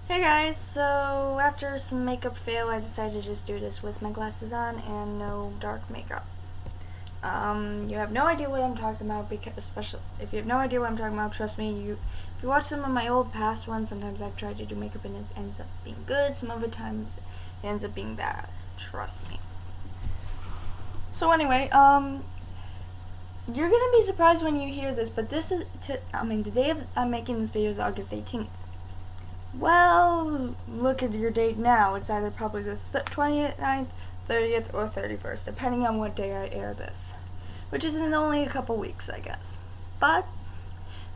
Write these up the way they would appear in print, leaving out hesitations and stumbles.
Hey guys, so after some makeup fail, I decided to just do this with my glasses on and no dark makeup. You have no idea what I'm talking about, because especially if you have no idea what I'm talking about, trust me, if you watch some of my old past ones, sometimes I've tried to do makeup and it ends up being good, some other times it ends up being bad. Trust me. So anyway, you're gonna be surprised when you hear this, but the day I'm making this video is August 18th. Well, look at your date now. It's either probably the 29th, 30th, or 31st, depending on what day I air this. Which is in only a couple weeks, I guess. But,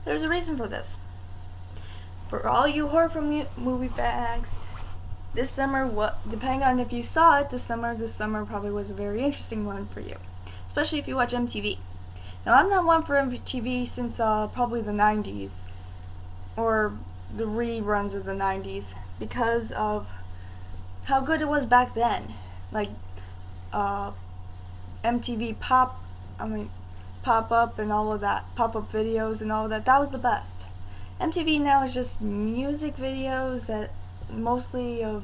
there's a reason for this. For all you horror film movie fags, this summer, depending on if you saw it, this summer probably was a very interesting one for you. Especially if you watch MTV. Now, I'm not one for MTV since probably the 90s. Or the reruns of the 90s, because of how good it was back then. Like MTV Pop Up and all of that, pop-up videos and all of that. That was the best. MTV now is just music videos that mostly of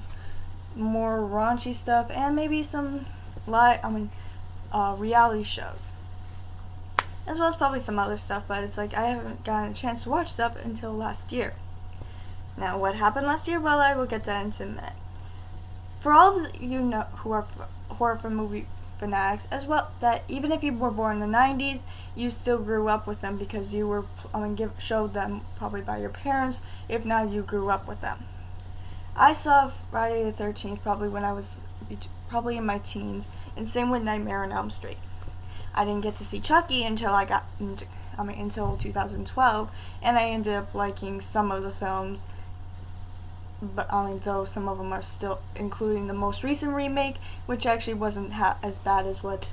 more raunchy stuff and maybe some reality shows, as well as probably some other stuff, but it's like I haven't gotten a chance to watch stuff until last year. Now, what happened last year? Well, I will get that into a minute. For all of you know who are horror film movie fanatics, as well, that even if you were born in the 90s, you still grew up with them because you were showed them probably by your parents. If not, you grew up with them. I saw Friday the 13th probably when I was probably in my teens, and same with Nightmare on Elm Street. I didn't get to see Chucky until until 2012, and I ended up liking some of the films. But though some of them are still, including the most recent remake, which actually wasn't as bad as what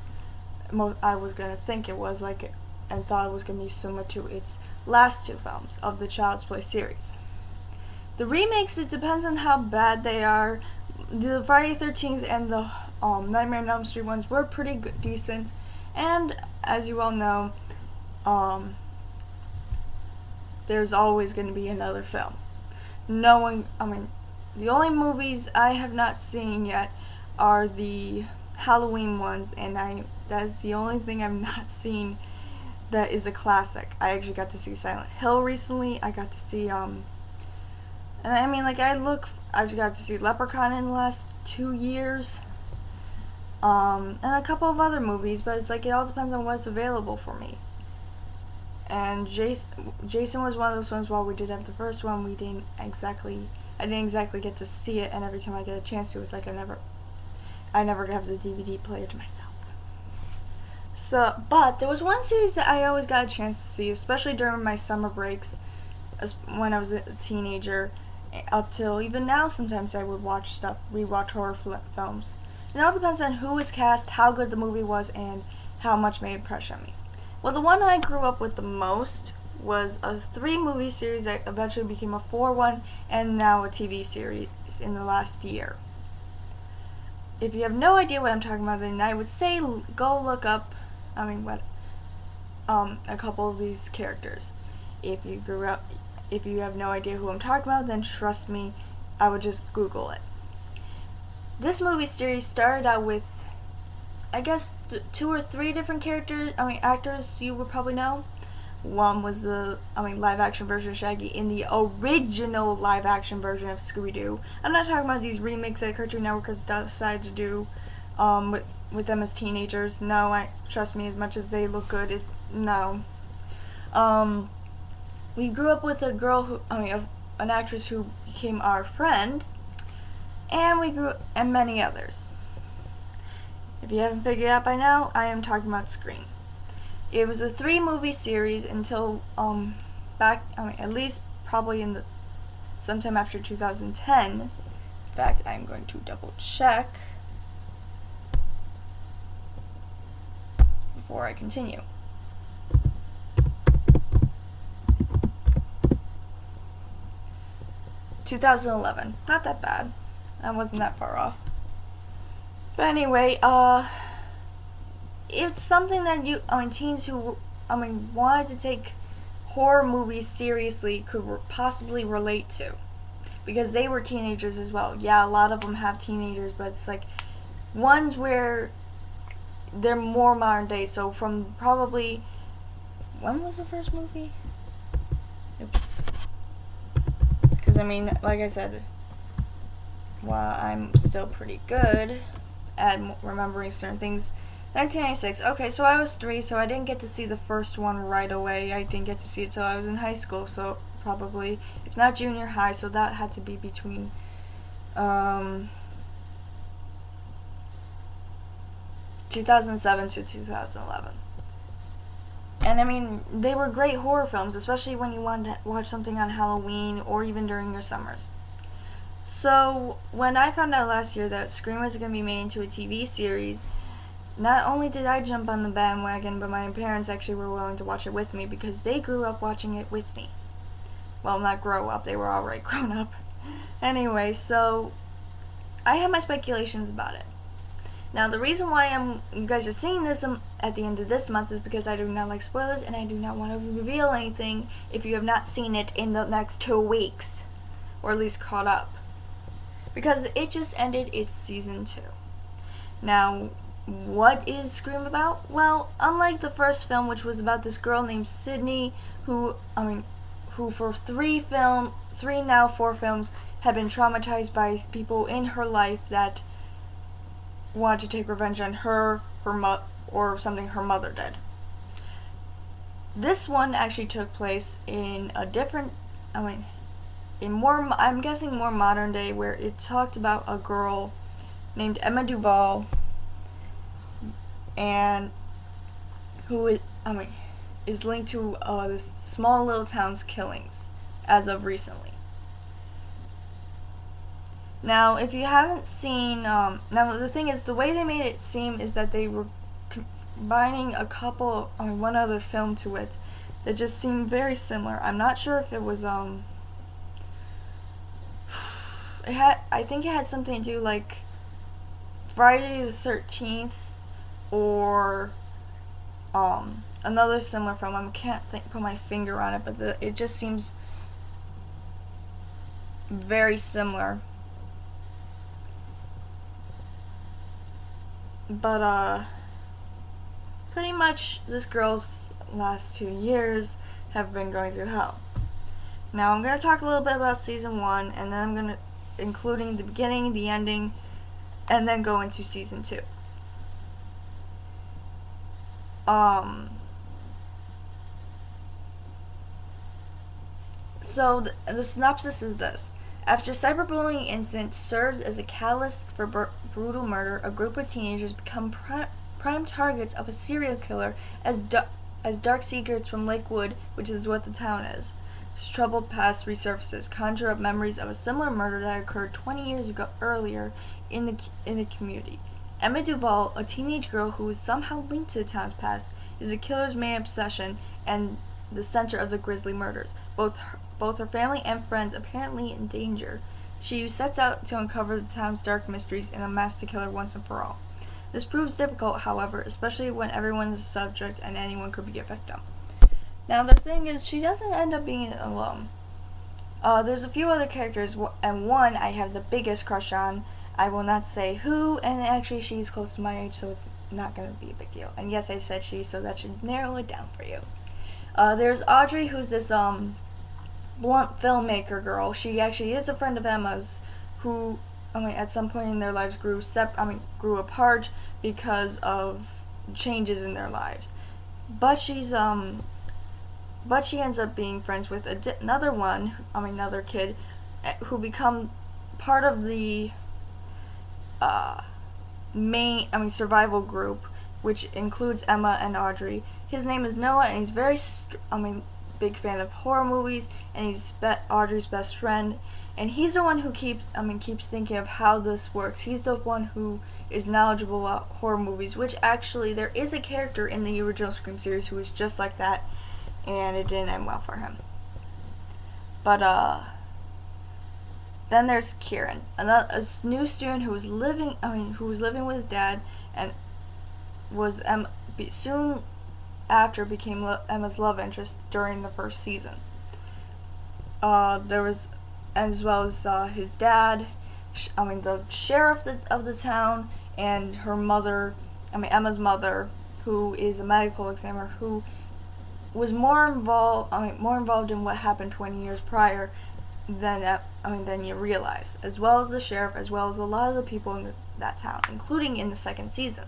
I was gonna think it was, and thought it was gonna be similar to its last two films of the Child's Play series. The remakes, it depends on how bad they are. The Friday the 13th and the Nightmare on Elm Street ones were pretty good, decent, and as you all know, there's always going to be another film. The only movies I have not seen yet are the Halloween ones, and that's the only thing I've not seen that is a classic. I actually got to see Silent Hill recently. I got to see I've got to see Leprechaun in the last 2 years. And a couple of other movies, but it's like it all depends on what's available for me. And Jason was one of those ones. While we did have the first one, I didn't exactly get to see it, and every time I get a chance to, it's like I never have the DVD player to myself. So, but there was one series that I always got a chance to see, especially during my summer breaks, when I was a teenager, up till even now. Sometimes I would rewatch horror films. It all depends on who was cast, how good the movie was, and how much made impression on me. Well, the one I grew up with the most was a 3-movie series that eventually became a 4 and now a TV series in the last year. If you have no idea what I'm talking about, then I would say go look up, a couple of these characters. If you have no idea who I'm talking about, then trust me, I would just Google it. This movie series started out with, I guess, 2 or 3 different actors you would probably know. One was the, live-action version of Shaggy in the original live-action version of Scooby-Doo. I'm not talking about these remakes that Cartoon Network has decided to do with them as teenagers. No, trust me, as much as they look good, no. We grew up with a girl an actress who became our friend, and many others. If you haven't figured it out by now, I am talking about Scream. It was a 3-movie series until at least probably sometime after 2010. In fact, I'm going to double check before I continue. $2011. Not that bad. I wasn't that far off. But anyway, it's something that teens who, wanted to take horror movies seriously could possibly relate to. because they were teenagers as well. Yeah, a lot of them have teenagers, but it's like ones where they're more modern day. So from probably, when was the first movie? Because I mean, like I said, while I'm still pretty good at remembering certain things, 1996. Okay, so I was 3, so I didn't get to see the first one right away. I didn't get to see it till I was in high school, so probably, if not junior high, so that had to be between 2007 to 2011. And I mean, they were great horror films, especially when you wanted to watch something on Halloween or even during your summers. So, when I found out last year that Scream was going to be made into a TV series, not only did I jump on the bandwagon, but my parents actually were willing to watch it with me because they grew up watching it with me. Well, not grow up, they were already grown up. Anyway, so I have my speculations about it. Now, the reason why you guys are seeing this at the end of this month is because I do not like spoilers and I do not want to reveal anything if you have not seen it in the next 2 weeks, or at least caught up. Because it just ended its season 2. Now, what is Scream about? Well, unlike the first film, which was about this girl named Sydney, who for 4 films, had been traumatized by people in her life that wanted to take revenge on her or something her mother did. This one actually took place in a different, I'm guessing more modern day, where it talked about a girl named Emma Duval, and who is linked to this small little town's killings as of recently. Now, if you haven't seen, now the thing is, the way they made it seem is that they were combining one other film to it that just seemed very similar. I'm not sure if it was, I think it had something to do like Friday the 13th or another similar film. I can't put my finger on it, but it just seems very similar. But pretty much this girl's last 2 years have been going through hell. Now I'm going to talk a little bit about season 1, and then I'm going to including the beginning, the ending, and then go into season 2. So the synopsis is this. After cyberbullying incident serves as a catalyst for brutal murder, a group of teenagers become prime targets of a serial killer as dark secrets from Lakewood, which is what the town is, troubled past resurfaces, conjure up memories of a similar murder that occurred 20 years earlier in the community. Emma Duval, a teenage girl who is somehow linked to the town's past, is the killer's main obsession and the center of the grisly murders. Both her family and friends apparently in danger. She sets out to uncover the town's dark mysteries and unmask the killer once and for all. This proves difficult, however, especially when everyone is a subject and anyone could be a victim. Now, the thing is, she doesn't end up being alone. There's a few other characters, and one I have the biggest crush on. I will not say who, and actually she's close to my age, so it's not going to be a big deal. And yes, I said she, so that should narrow it down for you. There's Audrey, who's this blunt filmmaker girl. She actually is a friend of Emma's, who at some point in their lives grew apart because of changes in their lives. But she ends up being friends with another kid who become part of the survival group, which includes Emma and Audrey. His name is Noah, and he's very big fan of horror movies, and he's Audrey's best friend, and he's the one who keeps thinking of how this works. He's the one who is knowledgeable about horror movies, which actually there is a character in the original Scream series who is just like that, and it didn't end well for him. But then there's Kieran, a new student who was living with his dad, and was soon after became Emma's love interest during the first season. There was as well as his dad, the sheriff of the town, and her mother, Emma's mother, who is a medical examiner, who was more involved in what happened 20 years prior than you realize, as well as the sheriff, as well as a lot of the people in that town, including in the second season.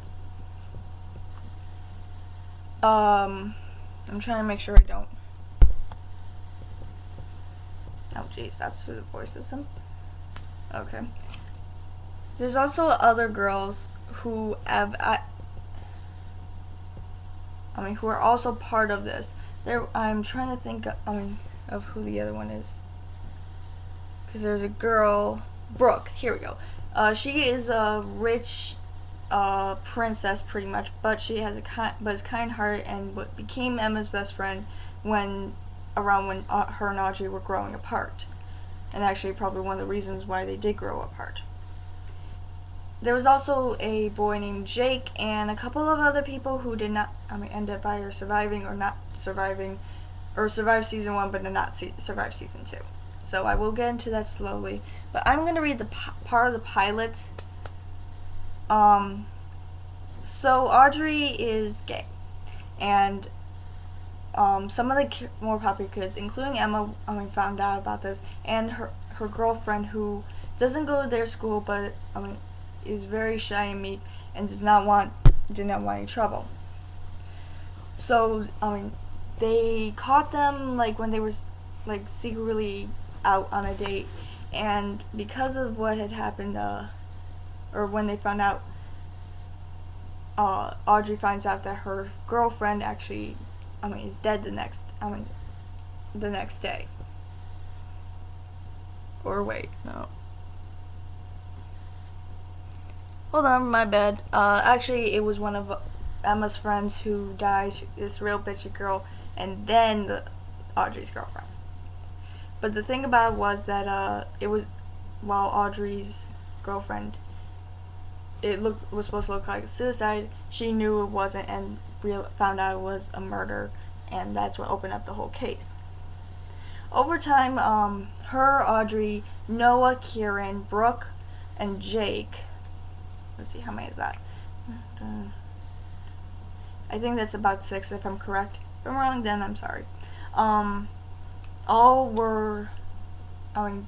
I'm trying to make sure I don't. Oh, jeez, that's through the voice system. Okay. There's also other girls who who are also part of this. I'm trying to think of who the other one is. Because there's a girl, Brooke. Here we go. She is a rich princess, pretty much, but she has is kind-hearted and became Emma's best friend when her and Audrey were growing apart, and actually probably one of the reasons why they did grow apart. There was also a boy named Jake and a couple of other people who did not end up either surviving or not surviving, or survived season 1 but did not survive season 2. So I will get into that slowly, but I'm going to read the part of the pilot. So Audrey is gay, and some of the more popular kids, including Emma, found out about this, and her girlfriend, who doesn't go to their school, but is very shy and meek, and did not want any trouble. So they caught them when they were secretly out on a date, and because of what had happened, or when they found out, Audrey finds out that her girlfriend actually is dead the next day. Or wait, no. Hold on, my bad. Actually, it was one of Emma's friends who dies, this real bitchy girl, and then Audrey's girlfriend. But the thing about it was that it was, while Audrey's girlfriend, was supposed to look like a suicide, she knew it wasn't, and found out it was a murder, and that's what opened up the whole case. Over time, her, Audrey, Noah, Kieran, Brooke, and Jake, let's see, how many is that? I think that's about 6 if I'm correct. If I'm wrong, then I'm sorry. All were kind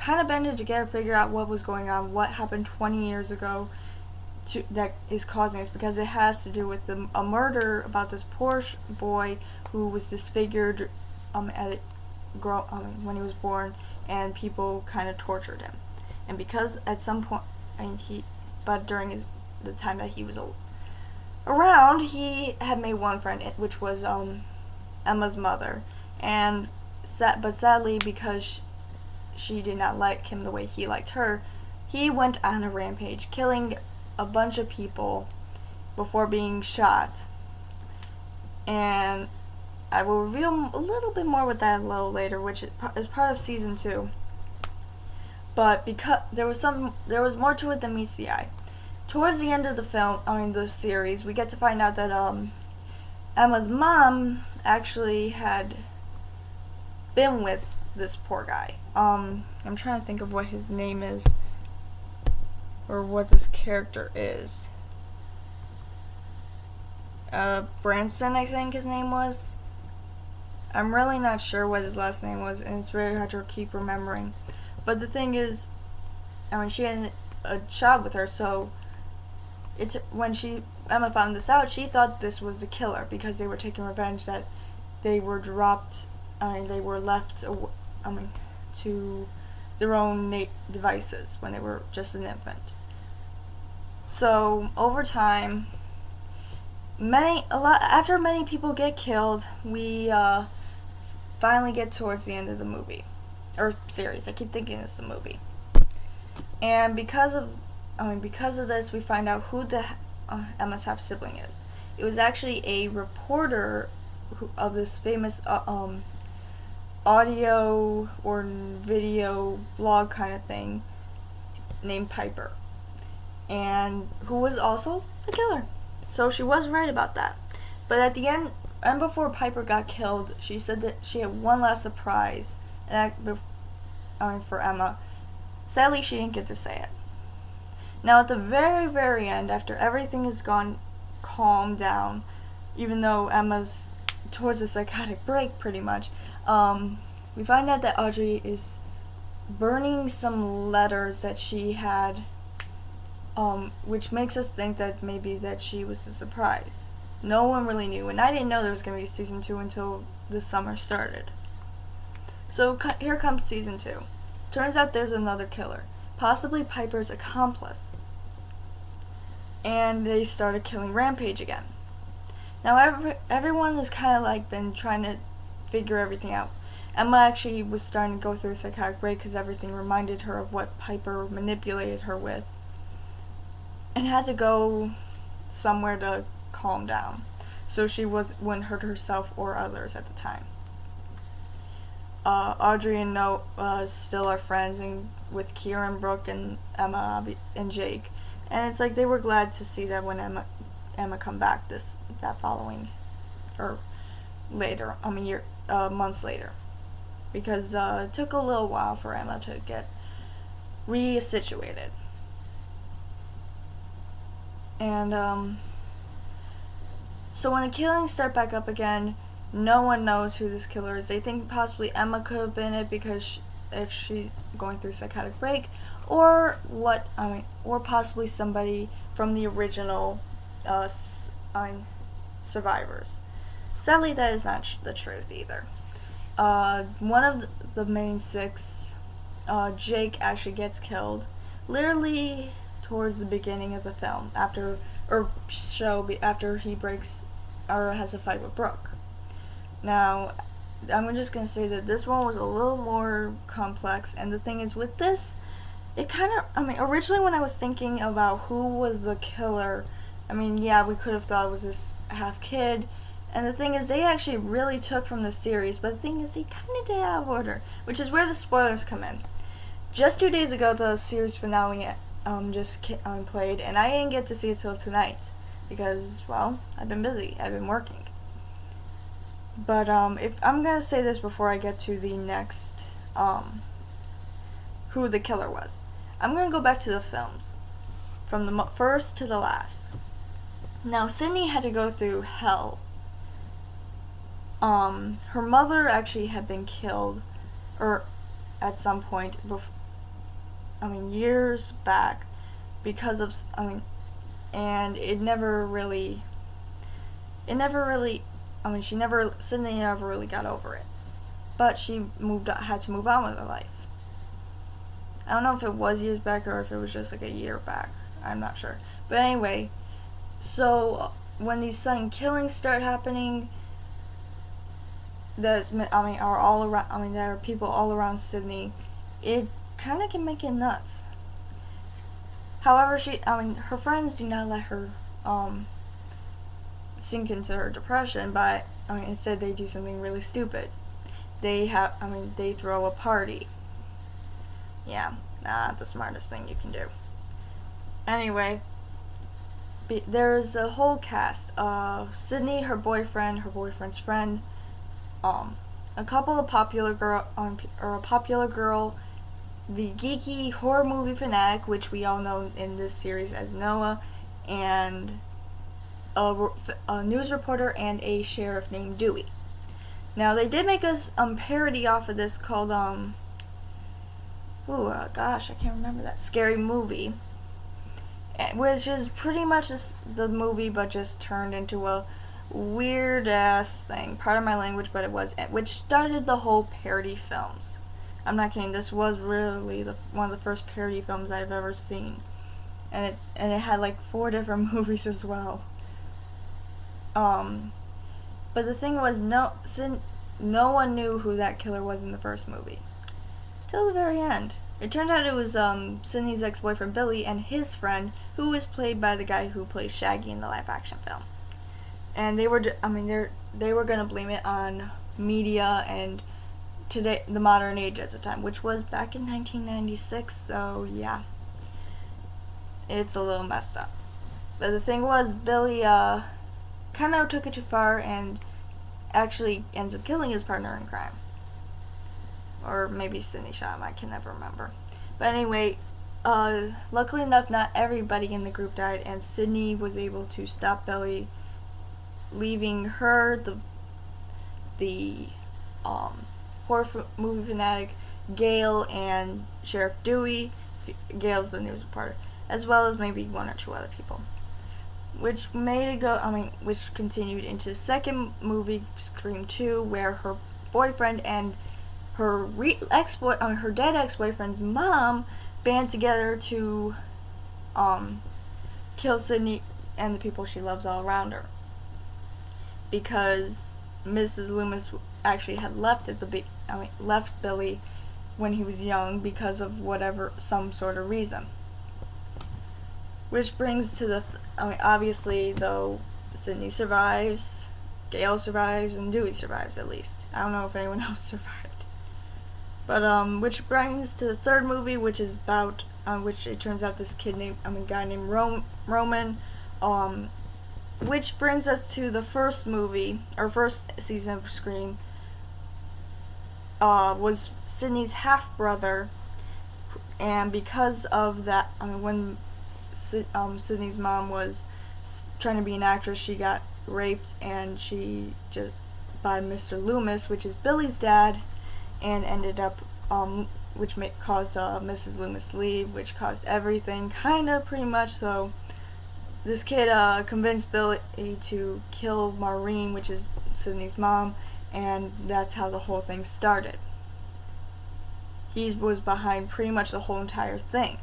of banded together to figure out what was going on, what happened 20 years ago that is causing this, because it has to do with a murder about this poor boy who was disfigured when he was born, and people kind of tortured him. And because at some point, during the time that he was around, he had made one friend, which was Emma's mother, but sadly, because she did not like him the way he liked her, he went on a rampage, killing a bunch of people before being shot. And I will reveal a little bit more with that a little later, which is part of season 2. But because there was more to it than meets the eye. Towards the end of the series, we get to find out that Emma's mom actually had been with this poor guy. I'm trying to think of what his name is, or what this character is. Branson, I think his name was. I'm really not sure what his last name was, and it's very hard to keep remembering. But the thing is, she had a child with her, so when Emma found this out, she thought this was the killer, because they were taking revenge that they were they were left to their own devices when they were just an infant. So over time, after many people get killed, we finally get towards the end of the movie or series. I keep thinking it's a movie, and because of this, we find out who the Emma's half sibling is. It was actually a reporter of this famous audio or video blog kind of thing named Piper, and who was also the killer. So she was right about that. But at the end, and before Piper got killed, she said that she had one last surprise, and for Emma. Sadly, she didn't get to say it. Now, at the very, very end, after everything has gone calmed down, even though Emma's towards a psychotic break, pretty much, we find out that Audrey is burning some letters that she had, which makes us think that maybe that she was the surprise. No one really knew, and I didn't know there was going to be a season 2 until the summer started. So here comes season 2. Turns out there's another killer, possibly Piper's accomplice. And they started killing Rampage again. Now everyone has kind of like been trying to figure everything out. Emma actually was starting to go through a psychotic break because everything reminded her of what Piper manipulated her with, and had to go somewhere to calm down, so she wouldn't hurt herself or others at the time. Audrey and Noah still are friends, and with Kieran, Brooke, and Emma and Jake, and it's like they were glad to see that when Emma come back that following, or later, months later, because it took a little while for Emma to get resituated. And so when the killings start back up again, no one knows who this killer is. They think possibly Emma could have been it because if she's going through psychotic break, or possibly somebody from the original survivors. Sadly, that is not the truth either. One of the main 6, Jake, actually gets killed literally towards the beginning of the film, after he breaks or has a fight with Brooke. Now, I'm just going to say that this one was a little more complex, and the thing is with this, it kind of, originally when I was thinking about who was the killer, we could have thought it was this half kid, and the thing is they actually really took from the series, but the thing is they kind of did out of order, which is where the spoilers come in. Just 2 days ago, the series finale played, and I didn't get to see it till tonight because, well, I've been busy. I've been working. But if I'm gonna say this before I get to the next who the killer was, I'm gonna go back to the films from the first to the last. Now, Sydney had to go through hell. Her mother actually had been killed, or at some point years back, because of, and Sydney never really got over it. But she had to move on with her life. I don't know if it was years back or if it was just like a year back. I'm not sure. But anyway, so when these sudden killings start happening, there are people all around Sydney, it kind of can make it nuts. However, her friends do not let her sink into her depression, but instead they do something really stupid. They throw a party. Yeah, not the smartest thing you can do. Anyway, there's a whole cast of Sydney, her boyfriend's friend, a couple of popular girl, the geeky horror movie fanatic, which we all know in this series as Noah, and a news reporter and a sheriff named Dewey. Now, they did make a parody off of this called I can't remember that, Scary Movie, which is pretty much the movie but just turned into a weird ass thing. Pardon my language, but it was, which started the whole parody films. I'm not kidding, this was really one of the first parody films I've ever seen, and it had like 4 different movies as well. But the thing was, no one knew who that killer was in the first movie till the very end. It turned out it was Sydney's ex-boyfriend Billy and his friend, who was played by the guy who plays Shaggy in the live-action film. And they were gonna blame it on media and today, the modern age at the time, which was back in 1996. So yeah, it's a little messed up. But the thing was, Billy kind of took it too far and actually ends up killing his partner in crime. or maybe Sydney shot him. I can never remember. But anyway, luckily enough, not everybody in the group died, and Sydney was able to stop Billy, leaving her, the horror movie fanatic, Gale, and Sheriff Dewey. Gale's the news reporter, as well as maybe one or two other people. Which which continued into the second movie, Scream 2, where her boyfriend and her dead ex-boyfriend's mom band together to kill Sydney and the people she loves all around her, because Mrs. Loomis actually had left Billy when he was young because of some sort of reason. Which brings to obviously, though, Sydney survives, Gale survives, and Dewey survives, at least. I don't know if anyone else survived. But, which brings to the third movie, which is about, which it turns out this guy named Roman, which brings us to the first movie, or first season of Scream, was Sydney's half-brother, and because of that, when Sydney's mom was trying to be an actress, she got raped, and by Mr. Loomis, which is Billy's dad, and ended up, which caused Mrs. Loomis to leave, which caused everything, pretty much. So this kid convinced Billy to kill Maureen, which is Sydney's mom, and that's how the whole thing started. He was behind pretty much the whole entire thing.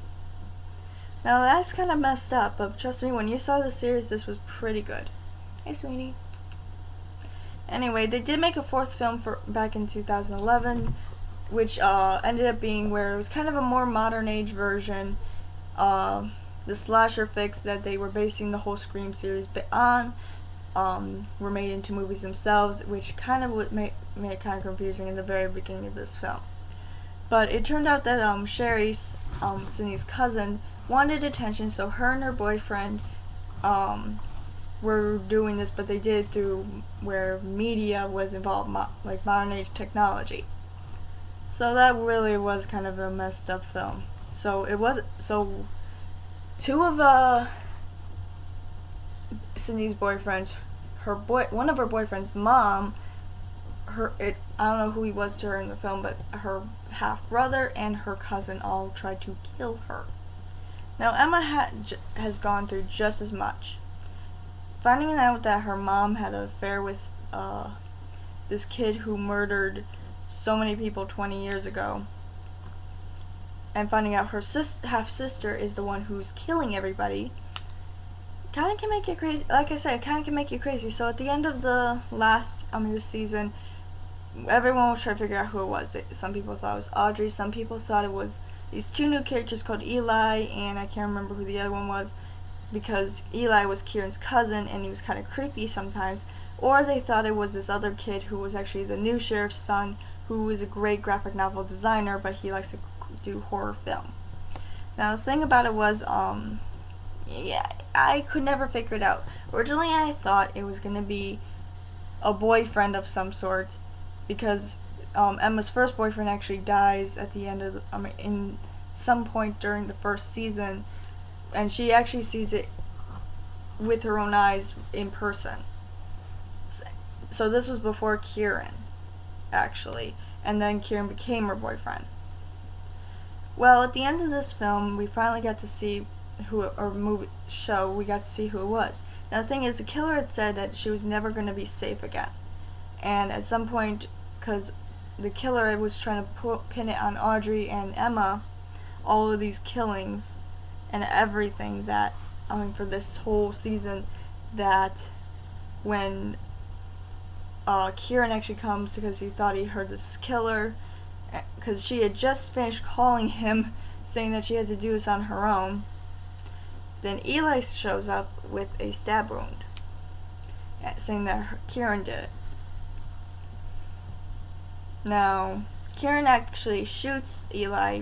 Now that's kind of messed up, but trust me, when you saw the series, this was pretty good. Hey, sweetie. Anyway, they did make a fourth film back in 2011, which ended up being where it was kind of a more modern age version. The slasher fix that they were basing the whole Scream series on were made into movies themselves, which kind of would make it kind of confusing in the very beginning of this film. But it turned out that Sherry, Sydney's cousin, wanted attention, so her and her boyfriend were doing this, but they did it through where media was involved, like modern age technology. So that really was kind of a messed up film. So two of Sydney's boyfriends, one of her boyfriend's mom, I don't know who he was to her in the film, but her half brother and her cousin all tried to kill her. Now Emma has gone through just as much. Finding out that her mom had an affair with this kid who murdered so many people 20 years ago, and finding out her half-sister is the one who's killing everybody, kind of can make you crazy. Like I said, it kind of can make you crazy. So at the end of this season, everyone was trying to figure out who it was. Some people thought it was Audrey, some people thought it was these two new characters called Eli, and I can't remember who the other one was, because Eli was Kieran's cousin and he was kind of creepy sometimes. Or they thought it was this other kid who was actually the new sheriff's son, who is a great graphic novel designer, but he likes to do horror film. Now the thing about it was, I could never figure it out. Originally I thought it was going to be a boyfriend of some sort, because Emma's first boyfriend actually dies at the end of in some point during the first season, and she actually sees it with her own eyes in person. So this was before Kieran, actually, and then Kieran became her boyfriend. Well, at the end of this film, we finally got to see we got to see who it was. Now the thing is, the killer had said that she was never going to be safe again, and at some point, because the killer was trying to pin it on Audrey and Emma, all of these killings and everything that, for this whole season, that when Kieran actually comes because he thought he heard this killer, because she had just finished calling him saying that she had to do this on her own, then Eli shows up with a stab wound, saying that Kieran did it. Now, Kieran actually shoots Eli.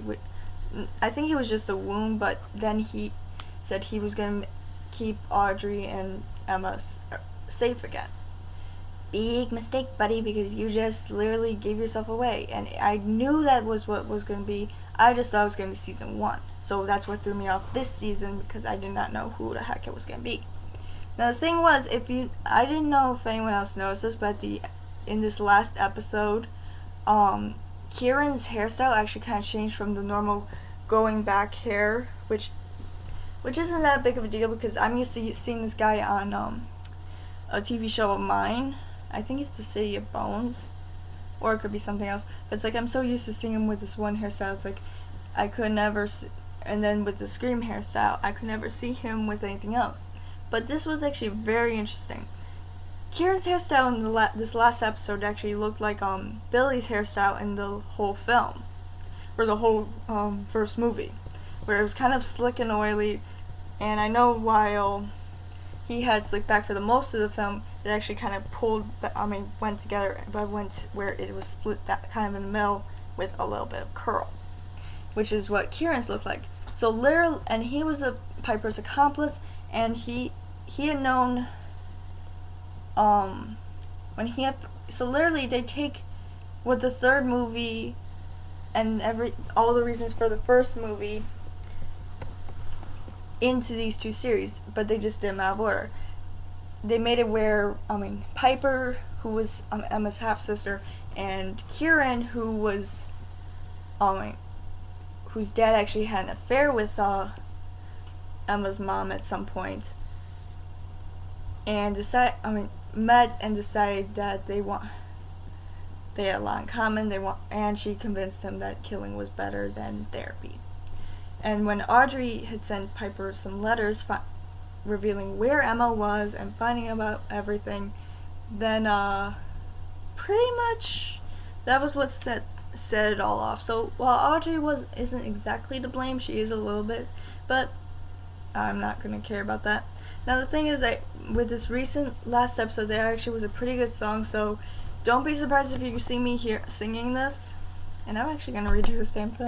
I think it was just a wound, but then he said he was going to keep Audrey and Emma safe again. big mistake, buddy, because you just literally gave yourself away. And I knew that was what was going to be. I just thought it was going to be season 1. So that's what threw me off this season, because I did not know who the heck it was going to be. Now the thing was, I didn't know if anyone else noticed this, but in this last episode, Kieran's hairstyle actually kind of changed from the normal going back hair, which isn't that big of a deal because I'm used to seeing this guy on a TV show of mine. I think it's The City of Bones, or it could be something else. But it's like I'm so used to seeing him with this one hairstyle. It's like I could never and then with the Scream hairstyle, I could never see him with anything else. But this was actually very interesting. Kieran's hairstyle in this last episode actually looked like Billy's hairstyle in the whole film, or the whole first movie, where it was kind of slick and oily. And I know while he had slick back for the most of the film, it actually kind of went together, but went where it was split that kind of in the middle with a little bit of curl, which is what Kieran's looked like. So literally, and he was a Piper's accomplice, and he had known so literally they take what the third movie and all the reasons for the first movie into these two series, but they just did them out of order. They made it where Piper, who was Emma's half sister, and Kieran, who was whose dad actually had an affair with Emma's mom at some point, and met and decided that they had a lot in common. And she convinced him that killing was better than therapy. And when Audrey had sent Piper some letters revealing where Emma was and finding about everything, then pretty much that was what set it all off. So while Audrey isn't exactly to blame, she is a little bit, but I'm not gonna care about that. Now the thing is that with this recent last episode, there actually was a pretty good song, so don't be surprised if you see me here singing this. And I'm actually gonna read you a stanza.